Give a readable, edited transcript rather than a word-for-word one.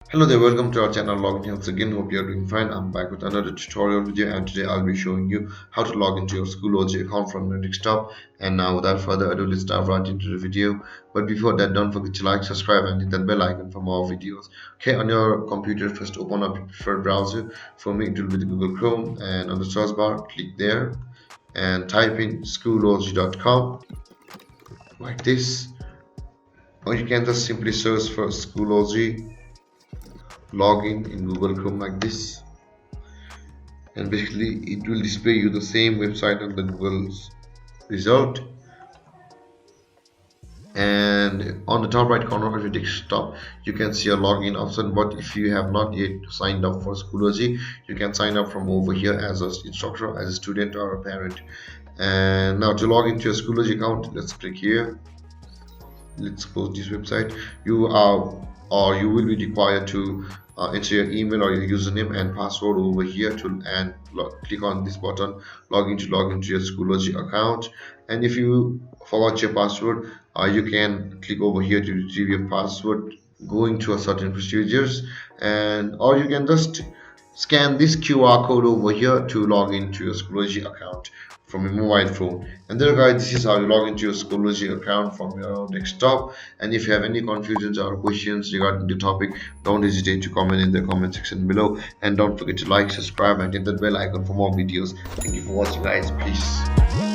Hello there, welcome to our channel Login Helps again. Hope you are doing fine. I'm back with another tutorial video, and today I'll be showing you how to log into your Schoology account from your desktop. And now without further ado, let's dive right into the video. But before that, don't forget to like, subscribe and hit that bell icon for more videos. Okay, on your computer, first open up your preferred browser. For me, it will be the Google Chrome, and on the search bar, click there and type in schoology.com like this. Or you can just simply search for Schoology login in Google Chrome like this, and basically it will display you the same website on the Google's result. And on the top right corner of your desktop you can see a login option, but if you have not yet signed up for Schoology, you can sign up from over here as an instructor, as a student or a parent. And now to log into your Schoology account, let's click here. Let's suppose this website. You are or you will be required to enter your email or your username and password over here to and click on this button, log into your Schoology account. And if you forgot your password, you can click over here to retrieve your password, going to a certain procedures, and or you can just scan this QR code over here to log into your Schoology account from your mobile phone. And there guys, this is how you log into your Schoology account from your desktop. And if you have any confusions or questions regarding the topic, don't hesitate to comment in the comment section below, and don't forget to like, subscribe and hit that bell icon for more videos. Thank you for watching guys. Peace.